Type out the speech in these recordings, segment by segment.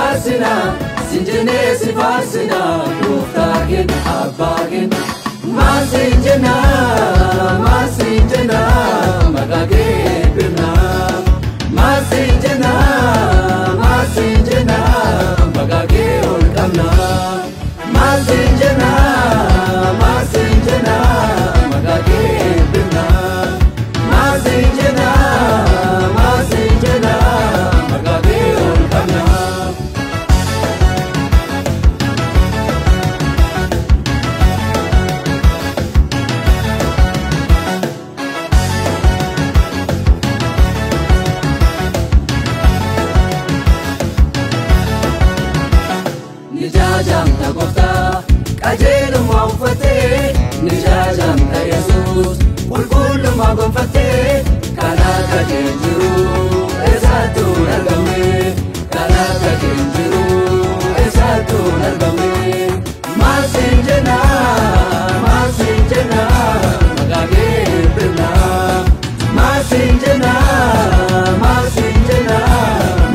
farsina sinjene si farsina Muftakin Abbakin Masinjena Magage birna Masinjena Magage olkamna Masinjena Magage birna Masinjena Magage olkamna Nijajam ta gofta kajelu maufate Nijajam ta Jesus kulkulu magonfate Kana kajenjiru esatu nargame Kana kajenjiru esatu nargame Masinjena Magage birna Masinjena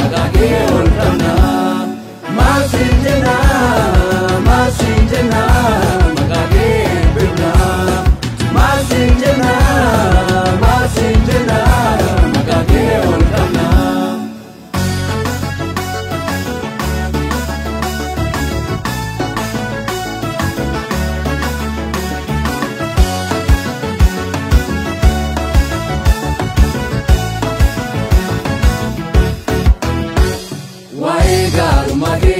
Magage olkamna Masinjena Magage birna Masinjena Magage olkamna Wae garumake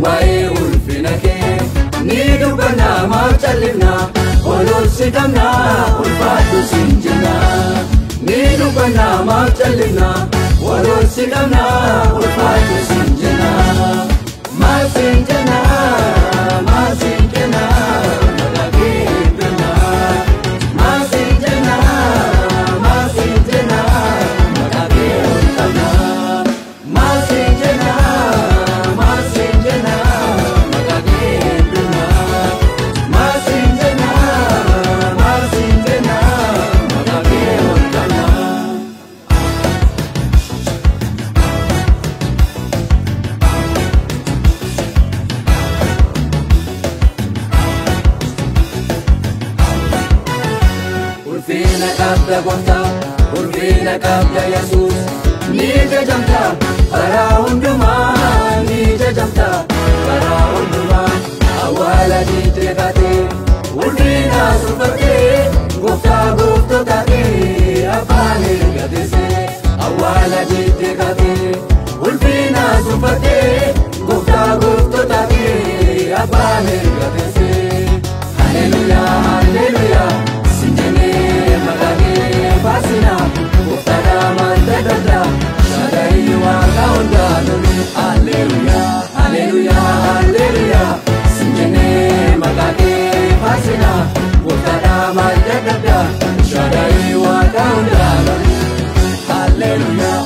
Wae ulfinake Nidu bana mauchalivna Olol sidamna Ulfatu sinjana Nidu bana mauchalivna Olol sidamna Ulfatu sinjana Masinjana Magage birna Masinjana Magage olkamna Masinjana Magage birna Masinjana Magage olkamna Ulfina kabda gofta Ulfina kabda Jesus Nije jamta Para unduma Nije jamta Para unduma Awala jite kate Ulfina sufate Gofta tate Apane gade se Awala jite kate Ulfina sufate Gofta tate Apane gade se Hallelujah, hallelujah Sinjene magage farsina Goftada mandadada Shadai waka ondalumi Hallelujah, hallelujah, hallelujah Sinjene magage farsina Goftada mandadada Shadai waka ondalumi Hallelujah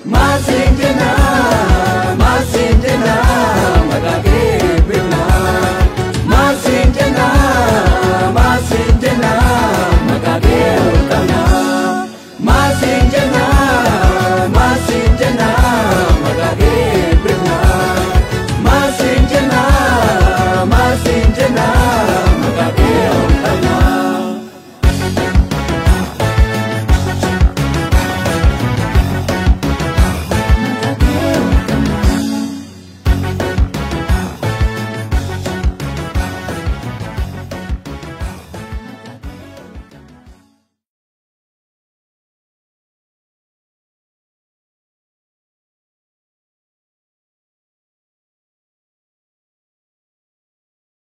Masinjena Magage birna Masinjena Magage olkamna Masinjena